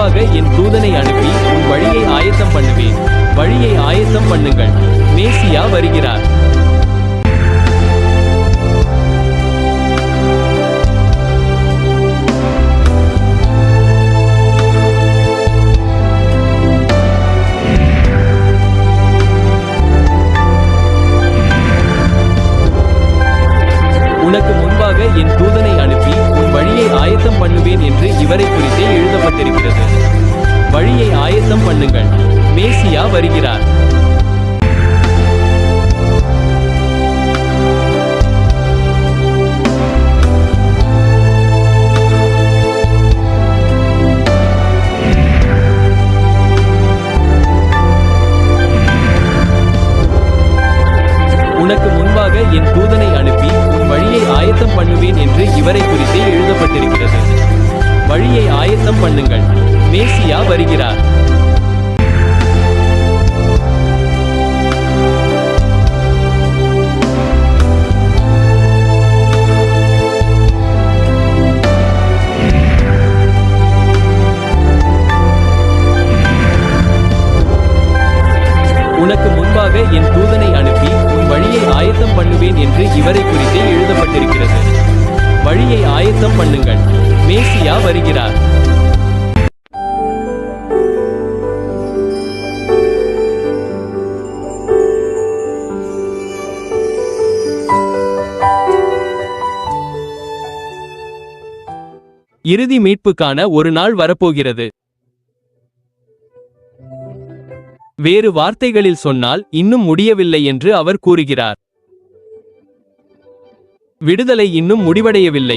முன்பாக என் தூதனை அனுப்பி உன் வழியை ஆயத்தம் பண்ணுவேன். வழியை ஆயத்தம் பண்ணுங்கள், மேசியா வருகிறார். உனக்கு முன்பாக என் தூதனை அனுப்பி உன் வழியை ஆயத்தம் பண்ணுவேன் என்று இவரை குறித்தே எழுதப்பட்டிருக்கிறது. வழியை ஆயத்தம் பண்ணுங்கள், மேசியா வருகிறார். உனக்கு முன்பாக என் தூதனை அனுப்பி உன் வழியை ஆயத்தம் பண்ணுவேன் என்று இவரை குறித்தே எழுதப்பட்டிருக்கிறது. வழியை ஆயத்தம் பண்ணுங்கள், மேசியா வருகிறார். உனக்கு முன்பாக என் தூதனை அனுப்பி உன் வழியை ஆயத்தம் பண்ணுவேன் என்று இவரை குறித்தே எழுதப்பட்டிருக்கிறது. வழியை ஆயத்தம் பண்ணுங்கள், மேசியா வருகிறார். இறுதி மீட்புக்கான ஒரு நாள் வரப்போகிறது. வேறு வார்த்தைகளில் சொன்னால் இன்னும் முடியவில்லை என்று அவர் கூறுகிறார். விடுதலை இன்னும் முடிவடையவில்லை.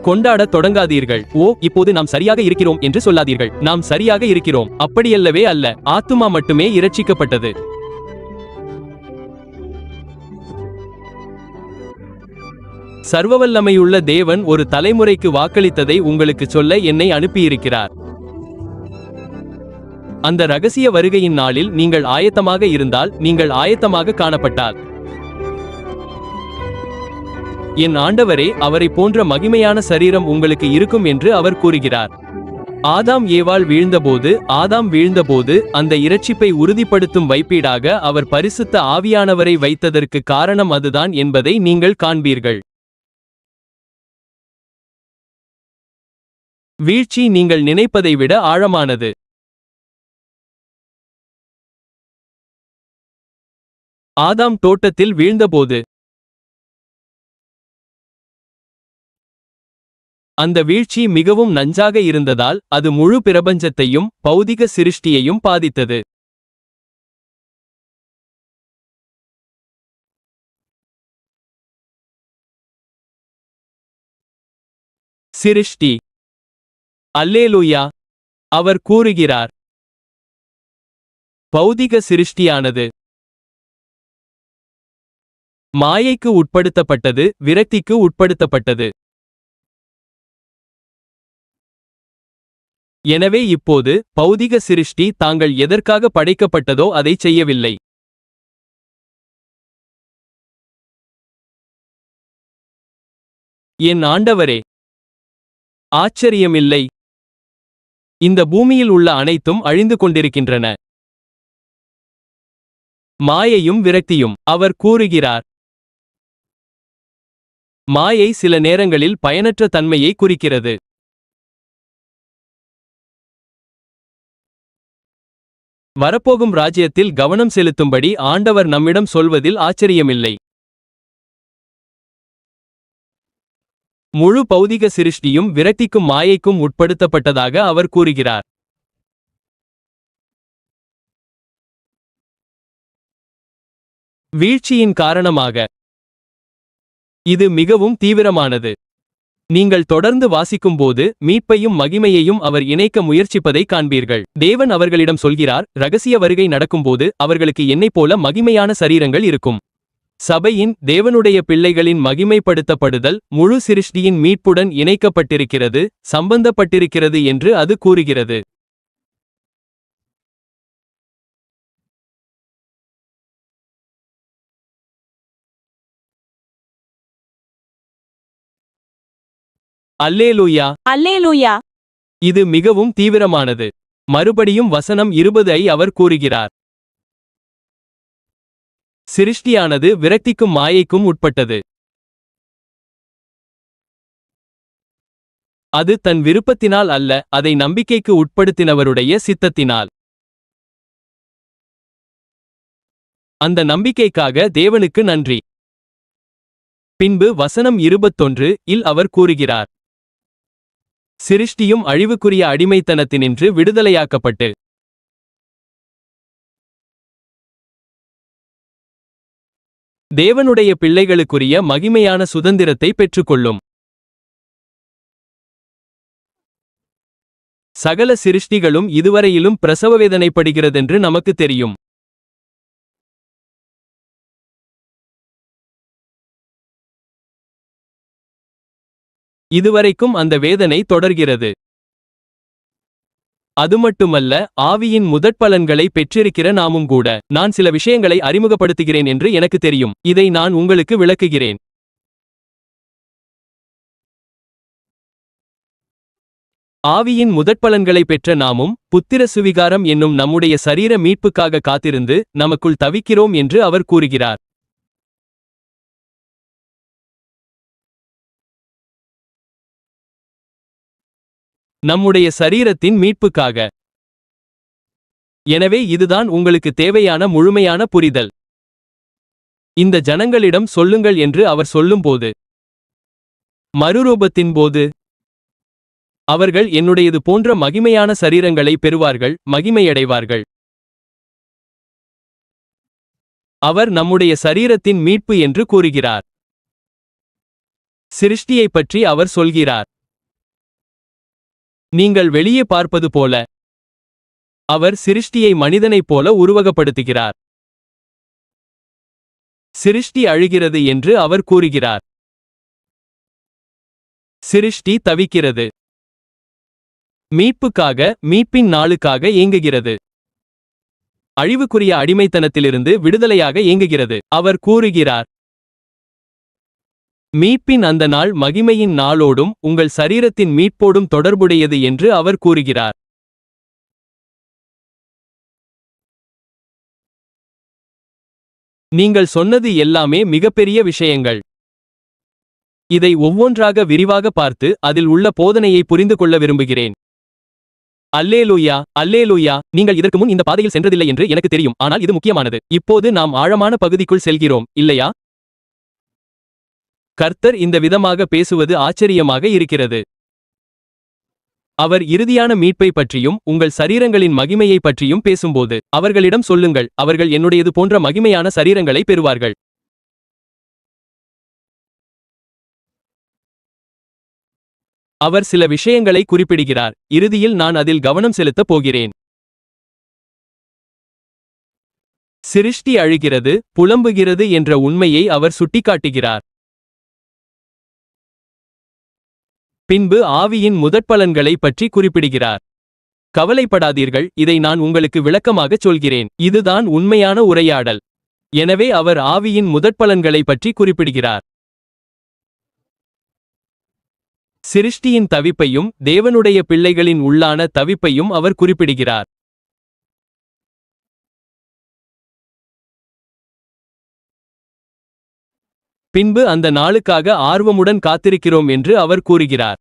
கொண்டாடத் தொடங்காதீர்கள். ஓ, இப்போது நாம் சரியாக இருக்கிறோம் என்று சொல்லாதீர்கள். நாம் சரியாக இருக்கிறோம், அப்படியல்லவே அல்ல. ஆத்துமா மட்டுமே இரட்சிக்கப்பட்டது. சர்வவல்லமையுள்ள தேவன் ஒரு தலைமுறைக்கு வாக்களித்ததை உங்களுக்கு சொல்ல என்னை அனுப்பியிருக்கிறார். அந்த ரகசிய வருகையின் நாளில் நீங்கள் ஆயத்தமாக இருந்தால், நீங்கள் ஆயத்தமாக காணப்பட்டால், என் ஆண்டவரே, அவரை போன்ற மகிமையான சரீரம் உங்களுக்கு இருக்கும் என்று அவர் கூறுகிறார். ஆதாம் ஏவாள் வீழ்ந்தபோது அந்த இரட்சிப்பை உறுதிப்படுத்தும் வைப்பீடாக அவர் பரிசுத்த ஆவியானவரை வைத்ததற்கு காரணம் அதுதான் என்பதை நீங்கள் காண்பீர்கள். வீழ்ச்சி நீங்கள் நினைப்பதை விட ஆழமானது. ஆதாம் தோட்டத்தில் வீழ்ந்தபோது அந்த வீழ்ச்சி மிகவும் நஞ்சாக இருந்ததால் அது முழு பிரபஞ்சத்தையும் பௌதிக சிருஷ்டியையும் பாதித்தது. சிருஷ்டி. அல்லேலூயா, அவர் கூறுகிறார். பௌதிக சிருஷ்டியானது மாயைக்கு உட்படுத்தப்பட்டது, விரக்திக்கு உட்படுத்தப்பட்டது. எனவே இப்போது பௌதிக சிருஷ்டி தாங்கள் எதற்காக படைக்கப்பட்டதோ அதை செய்யவில்லை. என் ஆண்டவரே, ஆச்சரியமில்லை. இந்த பூமியில் உள்ள அனைத்தும் அழிந்து கொண்டிருக்கின்றன. மாயையும் விரக்தியும், அவர் கூறுகிறார். மாயை சில நேரங்களில் பயனற்ற தன்மையை குறிக்கிறது. வரப்போகும் ராஜ்யத்தில் கவனம் செலுத்தும்படி ஆண்டவர் நம்மிடம் சொல்வதில் ஆச்சரியமில்லை. முழு பௌதிக சிருஷ்டியும் விரக்திக்கும் மாயைக்கும் உட்படுத்தப்பட்டதாக அவர் கூறுகிறார். வீழ்ச்சியின் காரணமாக இது மிகவும் தீவிரமானது. நீங்கள் தொடர்ந்து வாசிக்கும்போது மீட்பையும் மகிமையையும் அவர் இணைக்க முயற்சிப்பதை காண்பீர்கள். தேவன் அவர்களிடம் சொல்கிறார், இரகசிய வருகை நடக்கும்போது அவர்களுக்கு என்னைப் போல மகிமையான சரீரங்கள் இருக்கும். சபையின் தேவனுடைய பிள்ளைகளின் மகிமைப்படுத்தப்படுதல் முழு சிருஷ்டியின் மீட்புடன் இணைக்கப்பட்டிருக்கிறது, சம்பந்தப்பட்டிருக்கிறது என்று அது கூறுகிறது. அல்லேலூயா, அல்லேலூயா. இது மிகவும் தீவிரமானது. மறுபடியும் வசனம் 20 அவர் கூறுகிறார். சிருஷ்டியானது விரக்திக்கும் மாயைக்கும் உட்பட்டது. அது தன் விருப்பத்தினால் அல்ல, அதை நம்பிக்கைக்கு உட்படுத்தினவருடைய சித்தத்தினால். அந்த நம்பிக்கைக்காக தேவனுக்கு நன்றி. பின்பு வசனம் 21 அவர் கூறுகிறார். சிருஷ்டியும் அழிவுக்குரிய அடிமைத்தனத்தினின்று விடுதலையாக்கப்பட்டு தேவனுடைய பிள்ளைகளுக்குரிய மகிமையான சுதந்திரத்தை பெற்றுக்கொள்ளும். சகல சிருஷ்டிகளும் இதுவரையிலும் பிரசவவேதனைப்படுகிறதென்று நமக்கு தெரியும். இதுவரைக்கும் அந்த வேதனை தொடர்கிறது. அதுமட்டுமல்ல, ஆவியின் முதற்பலன்களை பெற்றிருக்கிற நாமும் கூட. நான் சில விஷயங்களை அறிமுகப்படுத்துகிறேன் என்று எனக்கு தெரியும். இதை நான் உங்களுக்கு விளக்குகிறேன். ஆவியின் முதற்பலன்களை பெற்ற நாமும் புத்திர சுவிகாரம் என்னும் நம்முடைய சரீர மீட்புக்காக காத்திருந்து நமக்குள் தவிக்கிறோம் என்று அவர் கூறுகிறார். நம்முடைய சரீரத்தின் மீட்புக்காக. எனவே இதுதான் உங்களுக்கு தேவையான முழுமையான புரிதல். இந்த ஜனங்களிடம் சொல்லுங்கள் என்று அவர் சொல்லும்போது, மறுரூபத்தின் போது அவர்கள் என்னுடையது போன்ற மகிமையான சரீரங்களை பெறுவார்கள், மகிமையடைவார்கள். அவர் நம்முடைய சரீரத்தின் மீட்பு என்று கூறுகிறார். சிருஷ்டியைப் பற்றி அவர் சொல்கிறார். நீங்கள் வெளியே பார்ப்பது போல அவர் சிருஷ்டியை மனிதனைப் போல உருவகப்படுத்துகிறார். சிருஷ்டி அழுகிறது என்று அவர் கூறுகிறார். சிருஷ்டி தவிக்கிறது. மீட்புக்காக, மீட்பின் நாளுக்காக ஏங்குகிறது. அழிவுக்குரிய அடிமைத்தனத்திலிருந்து விடுதலையாக ஏங்குகிறது. அவர் கூறுகிறார், மீட்பின் அந்த நாள் மகிமையின் நாளோடும் உங்கள் சரீரத்தின் மீட்போடும் தொடர்புடையது என்று அவர் கூறுகிறார். நீங்கள் சொன்னது எல்லாமே மிகப்பெரிய விஷயங்கள். இதை ஒவ்வொன்றாக விரிவாக பார்த்து அதில் உள்ள போதனையை புரிந்து கொள்ள விரும்புகிறேன். அல்லேலூயா, அல்லேலூயா. நீங்கள் இதற்கு முன் இந்த பாதையில் சென்றதில்லை என்று எனக்கு தெரியும், ஆனால் இது முக்கியமானது. இப்போது நாம் ஆழமான பகுதிக்குள் செல்கிறோம், இல்லையா? கர்த்தர் இந்த விதமாக பேசுவது ஆச்சரியமாக இருக்கிறது. அவர் இறுதியான மீட்பை பற்றியும் உங்கள் சரீரங்களின் மகிமையை பற்றியும் பேசும்போது அவர்களிடம் சொல்லுங்கள், அவர்கள் என்னுடையது போன்ற மகிமையான சரீரங்களை பெறுவார்கள். அவர் சில விஷயங்களை குறிப்பிடுகிறார். இறுதியில் நான் அதில் கவனம் செலுத்தப் போகிறேன். சிருஷ்டி அழுகிறது, புலம்புகிறது என்ற உண்மையை அவர் சுட்டிக்காட்டுகிறார். பின்பு ஆவியின் முதற்பலன்களை பற்றி குறிப்பிடுகிறார். கவலைப்படாதீர்கள், இதை நான் உங்களுக்கு விளக்கமாகச் சொல்கிறேன். இதுதான் உண்மையான உரையாடல். எனவே அவர் ஆவியின் முதற்பலன்களை பற்றி குறிப்பிடுகிறார். சிருஷ்டியின் தவிப்பையும் தேவனுடைய பிள்ளைகளின் உள்ளான தவிப்பையும் அவர் குறிப்பிடுகிறார். பின்பு அந்த நாளுக்காக ஆர்வமுடன் காத்திருக்கிறோம் என்று அவர் கூறுகிறார்.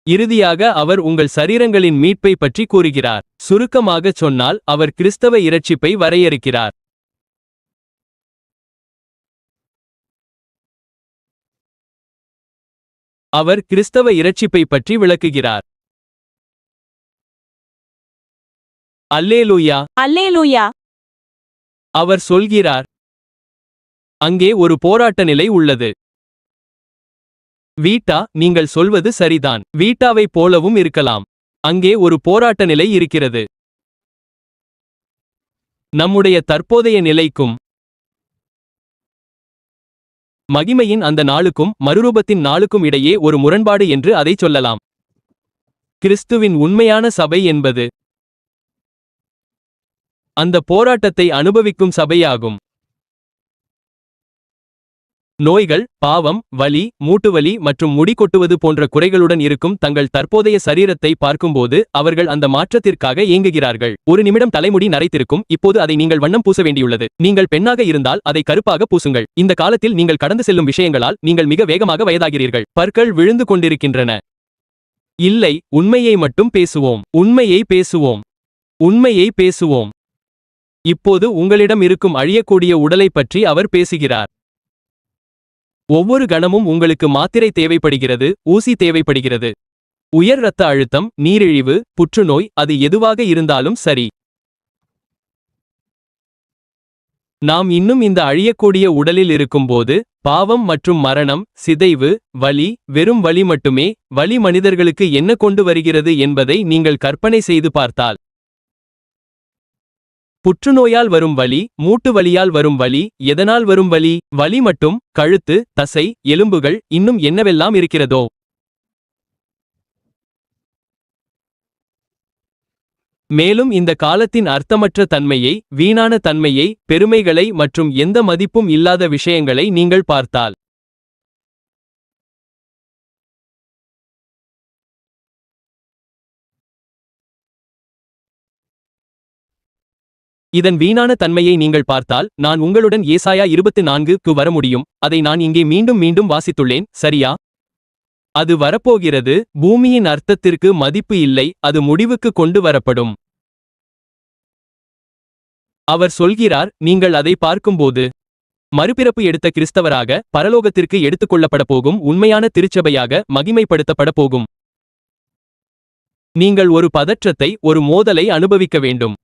இறுதியாக அவர் உங்கள் சரீரங்களின் மீட்பை பற்றி கூறுகிறார். சுருக்கமாகச் சொன்னால் அவர் கிறிஸ்தவ இரட்சிப்பை வரையறுக்கிறார். அவர் கிறிஸ்தவ இரட்சிப்பை பற்றி விளக்குகிறார். அல்லேலூயா, அல்லேலூயா. அவர் சொல்கிறார், அங்கே ஒரு போராட்ட நிலை உள்ளது. வீட்டா, நீங்கள் சொல்வது சரிதான். வீட்டாவைப் போலவும் இருக்கலாம். அங்கே ஒரு போராட்ட நிலை இருக்கிறது. நம்முடைய தற்போதைய நிலைக்கும் மகிமையின் அந்த நாளுக்கும் மறுரூபத்தின் நாளுக்கும் இடையே ஒரு முரண்பாடு என்று அதை சொல்லலாம். கிறிஸ்துவின் உண்மையான சபை என்பது அந்த போராட்டத்தை அனுபவிக்கும் சபையாகும். நோய்கள், பாவம், வலி, மூட்டுவலி மற்றும் முடி கொட்டுவது போன்ற குறைகளுடன் இருக்கும் தங்கள் தற்போதைய சரீரத்தை பார்க்கும்போது அவர்கள் அந்த மாற்றத்திற்காக ஏங்குகிறார்கள். ஒரு நிமிடம் தலைமுடி நரைத்திருக்கும், இப்போது அதை நீங்கள் வண்ணம் பூச வேண்டியுள்ளது. நீங்கள் பெண்ணாக இருந்தால் அதை கருப்பாக பூசுங்கள். இந்த காலத்தில் நீங்கள் கடந்து செல்லும் விஷயங்களால் நீங்கள் மிக வேகமாக வயதாகிறீர்கள். பற்கள் விழுந்து கொண்டிருக்கின்றன. இல்லை, உண்மையை மட்டும் பேசுவோம். உண்மையை பேசுவோம். உண்மையை பேசுவோம். இப்போது உங்களிடம் இருக்கும் அழியக்கூடிய உடலை பற்றி அவர் பேசுகிறார். ஒவ்வொரு கணமும் உங்களுக்கு மாத்திரை தேவைப்படுகிறது, ஊசி தேவைப்படுகிறது. உயர் இரத்த அழுத்தம், நீரிழிவு, புற்றுநோய், அது எதுவாக இருந்தாலும் சரி. நாம் இன்னும் இந்த அழியக்கூடிய உடலில் இருக்கும்போது பாவம் மற்றும் மரணம், சிதைவு, வலி, வெறும் வலி மட்டுமே. வலி மனிதர்களுக்கு என்ன கொண்டு வருகிறது என்பதை நீங்கள் கற்பனை செய்து பார்த்தால், புற்றுநோயால் வரும் வலி, மூட்டு வலியால் வரும் வலி, எதனால் வரும் வலி? வலி மட்டும், கழுத்து, தசை, எலும்புகள், இன்னும் என்னவெல்லாம் இருக்கிறதோ. மேலும் இந்த காலத்தின் அர்த்தமற்ற தன்மையை, வீணான தன்மையை, பெருமைகளை மற்றும் எந்த மதிப்பும் இல்லாத விஷயங்களை நீங்கள் பார்த்தால், இதன் வீணான தன்மையை நீங்கள் பார்த்தால், நான் உங்களுடன் ஏசாயா 24க்கு வர முடியும். அதை நான் இங்கே மீண்டும் மீண்டும் வாசித்துள்ளேன், சரியா? அது வரப்போகிறது. பூமியின் அர்த்தத்திற்கு மதிப்பு இல்லை, அது முடிவுக்கு கொண்டு வரப்படும். அவர் சொல்கிறார், நீங்கள் அதை பார்க்கும்போது மறுபிறப்பு எடுத்த கிறிஸ்தவராக பரலோகத்திற்கு எடுத்துக்கொள்ளப்பட போகும் உண்மையான திருச்சபையாக மகிமைப்படுத்தப்பட போகும். நீங்கள் ஒரு பதற்றத்தை, ஒரு மோதலை அனுபவிக்க வேண்டும்.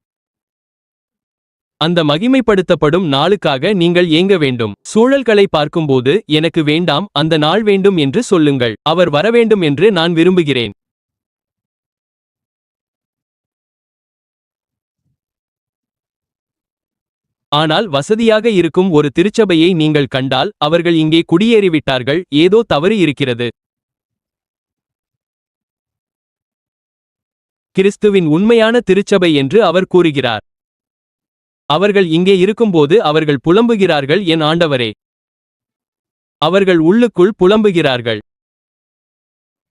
அந்த மகிமைப்படுத்தப்படும் நாளுக்காக நீங்கள் ஏங்க வேண்டும். சூழல்களை பார்க்கும்போது எனக்கு வேண்டாம், அந்த நாள் வேண்டும் என்று சொல்லுங்கள். அவர் வரவேண்டும் என்று நான் விரும்புகிறேன். ஆனால் வசதியாக இருக்கும் ஒரு திருச்சபையை நீங்கள் கண்டால், அவர்கள் இங்கே குடியேறிவிட்டார்கள், ஏதோ தவறு இருக்கிறது. கிறிஸ்துவின் உண்மையான திருச்சபை என்று அவர் கூறுகிறார். அவர்கள் இங்கே இருக்கும்போது அவர்கள் புலம்புகிறார்கள், என் ஆண்டவரே. அவர்கள் உள்ளுக்குள் புலம்புகிறார்கள்.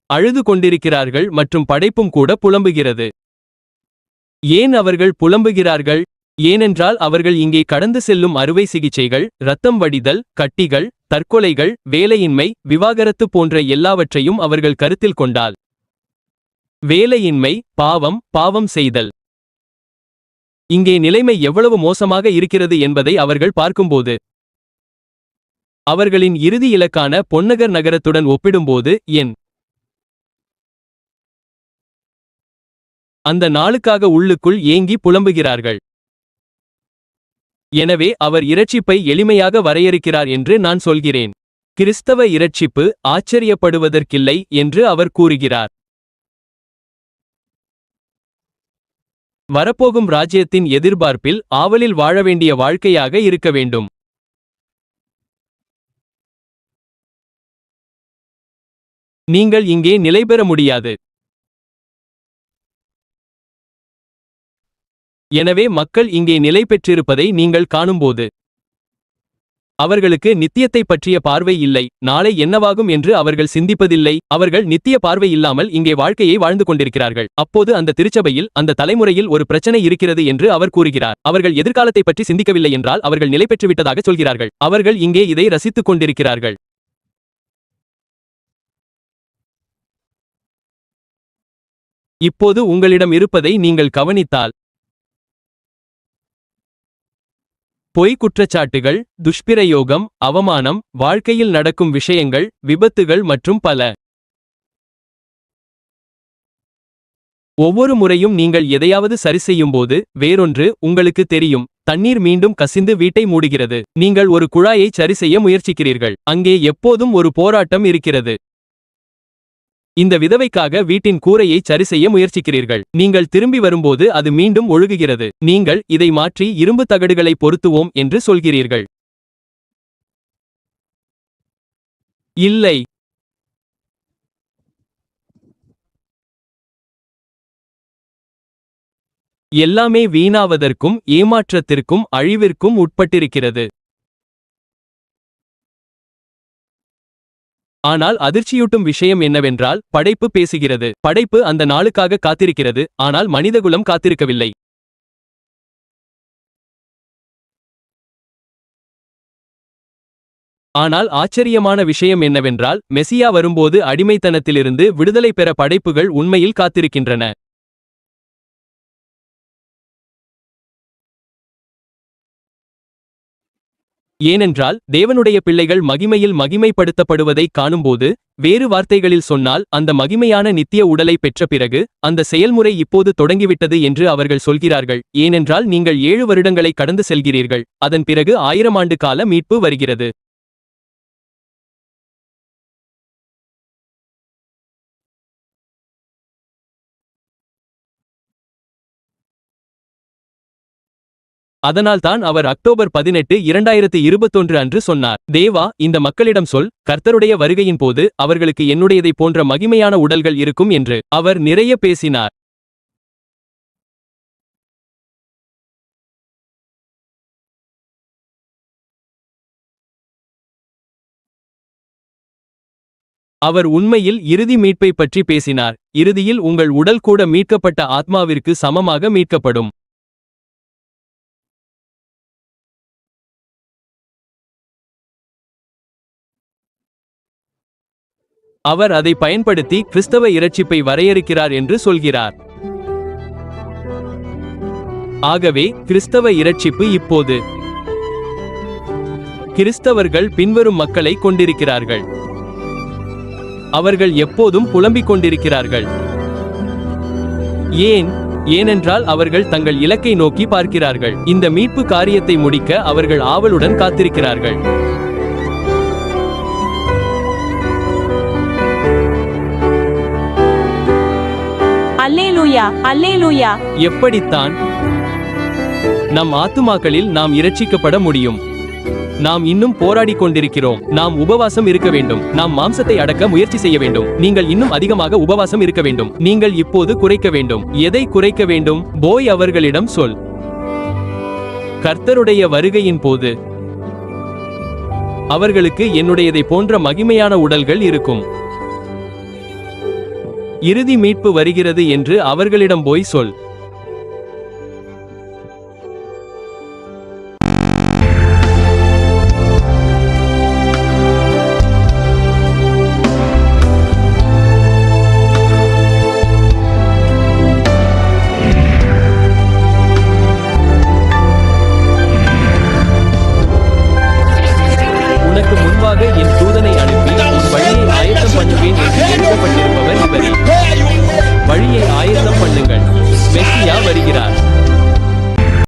அழுது கொண்டிருக்கிறார்கள் மற்றும் படைப்பும் கூட புலம்புகிறது. ஏன் அவர்கள் புலம்புகிறார்கள்? ஏனென்றால் அவர்கள் இங்கே கடந்து செல்லும் அறுவை சிகிச்சைகள், இரத்தம் வடிதல், கட்டிகள், தற்கொலைகள், வேலையின்மை, விவாகரத்து போன்ற எல்லாவற்றையும் அவர்கள் கருத்தில் கொண்டால், வேலையின்மை, பாவம் செய்தல், இங்கே நிலைமை எவ்வளவு மோசமாக இருக்கிறது என்பதை அவர்கள் பார்க்கும்போது, அவர்களின் இறுதி இலக்கான பொன்னகர் நகரத்துடன் ஒப்பிடும்போது அந்த நாளுக்காக உள்ளுக்குள் ஏங்கி புலம்புகிறார்கள். எனவே அவர் இரட்சிப்பை எளிமையாக வரையறுக்கிறார் என்று நான் சொல்கிறேன். கிறிஸ்தவ இரட்சிப்பு ஆச்சரியப்படுவதற்கில்லை என்று அவர் கூறுகிறார். வரப்போகும் ராஜ்யத்தின் எதிர்பார்ப்பில் ஆவலில் வாழ வேண்டிய வாழ்க்கையாக இருக்க வேண்டும். நீங்கள் இங்கே நிலைபெற முடியாது. எனவே மக்கள் இங்கே நிலை பெற்றிருப்பதை நீங்கள் காணும்போது, அவர்களுக்கு நித்தியத்தை பற்றிய பார்வை இல்லை, நாளை என்னவாகும் என்று அவர்கள் சிந்திப்பதில்லை. அவர்கள் நித்திய பார்வை இல்லாமல் இங்கே வாழ்க்கையை வாழ்ந்து கொண்டிருக்கிறார்கள். அப்போது அந்த திருச்சபையில், அந்த தலைமுறையில் ஒரு பிரச்சனை இருக்கிறது என்று அவர் கூறுகிறார். அவர்கள் எதிர்காலத்தை பற்றி சிந்திக்கவில்லை என்றால் அவர்கள் நிலை பெற்றுவிட்டதாக சொல்கிறார்கள். அவர்கள் இங்கே இதை ரசித்துக் கொண்டிருக்கிறார்கள். இப்போது உங்களிடம் இருப்பதை நீங்கள் கவனித்தால், பொய் குற்றச்சாட்டுகள், துஷ்பிரயோகம், அவமானம், வாழ்க்கையில் நடக்கும் விஷயங்கள், விபத்துகள் மற்றும் பல. ஒவ்வொரு முறையும் நீங்கள் எதையாவது சரிசெய்யும்போது வேறொன்று உங்களுக்கு தெரியும். தண்ணீர் மீண்டும் கசிந்து வீட்டை மூடுகிறது. நீங்கள் ஒரு குழாயை சரிசெய்ய முயற்சிக்கிறீர்கள். அங்கே எப்போதும் ஒரு போராட்டம் இருக்கிறது. இந்த விதவைக்காக வீட்டின் கூரையை சரிசெய்ய முயற்சிக்கிறீர்கள். நீங்கள் திரும்பி வரும்போது அது மீண்டும் ஒழுகுகிறது. நீங்கள் இதை மாற்றி இரும்பு தகடுகளை பொருத்துவோம் என்று சொல்கிறீர்கள். இல்லை. எல்லாமே வீணாவதற்கும் ஏமாற்றத்திற்கும் அழிவிற்கும் உட்பட்டிருக்கிறது. ஆனால் அதிர்ச்சியூட்டும் விஷயம் என்னவென்றால் படைப்பு பேசுகிறது. படைப்பு அந்த நாளுக்காக காத்திருக்கிறது, ஆனால் மனிதகுலம் காத்திருக்கவில்லை. ஆனால் ஆச்சரியமான விஷயம் என்னவென்றால் மெசியா வரும்போது அடிமைத்தனத்திலிருந்து விடுதலை பெற படைப்புகள் உண்மையில் காத்திருக்கின்றன. ஏனென்றால் தேவனுடைய பிள்ளைகள் மகிமையில் மகிமைப்படுத்தப்படுவதைக் காணும்போது, வேறு வார்த்தைகளில் சொன்னால் அந்த மகிமையான நித்திய உடலை பெற்ற பிறகு அந்த செயல்முறை இப்போது தொடங்கிவிட்டது என்று அவர்கள் சொல்கிறார்கள். ஏனென்றால் நீங்கள் 7 வருடங்களை கடந்து செல்கிறீர்கள், அதன் பிறகு 1000 ஆண்டு கால மீட்பு வருகிறது. அதனால்தான் அவர் அக்டோபர் 18, 2021 அன்று சொன்னார், தேவா, இந்த மக்களிடம் சொல், கர்த்தருடைய வருகையின் போது அவர்களுக்கு என்னுடையதைப் போன்ற மகிமையான உடல்கள் இருக்கும் என்று. அவர் நிறைய பேசினார். அவர் உண்மையில் இறுதி மீட்பை பற்றி பேசினார். இறுதியில் உங்கள் உடல் கூட மீட்கப்பட்ட ஆத்மாவிற்கு சமமாக மீட்கப்படும். அவர் அதை பயன்படுத்தி கிறிஸ்தவ இரட்சிப்பை வரையறுக்கிறார் என்று சொல்கிறார். ஆகவே கிறிஸ்தவ இரட்சிப்பு இப்போது கிறிஸ்தவர்கள் பின்வரும் மக்களை கொண்டிருக்கிறார்கள். அவர்கள் எப்போதும் புலம்பிக் கொண்டிருக்கிறார்கள். ஏனென்றால் அவர்கள் தங்கள் இலக்கை நோக்கி பார்க்கிறார்கள். இந்த மீட்பு காரியத்தை முடிக்க அவர்கள் ஆவலுடன் காத்திருக்கிறார்கள். அல்லேலூயா, அல்லேலூயா. எப்படித்தான் நம் ஆத்துமாக்களில் நாம் இரட்சிக்கப்பட முடியும்? நாம் இன்னும் போராடிக் கொண்டிருக்கிறோம். நாம் உபவாசம் இருக்க வேண்டும். நாம் மாம்சத்தை அடக்க முயற்சி செய்ய வேண்டும். நீங்கள் இன்னும் அதிகமாக உபவாசம் இருக்க வேண்டும். நீங்கள் இப்போது குறைக்க வேண்டும். எதை குறைக்க வேண்டும்? போய் அவர்களிடம் சொல், கர்த்தருடைய வருகையின் போது அவர்களுக்கு என்னுடையதை போன்ற மகிமையான உடல்கள் இருக்கும். இறுதி மீட்பு வருகிறது என்று அவர்களிடம் போய் சொல். உனக்கு முன்பாக என் தூதனை அனுப்பி உன் வழியை ஆயத்தம் பண்ணுவேன் என்று எழுதப்பட்டிருப்பவர் இவரே. வழியை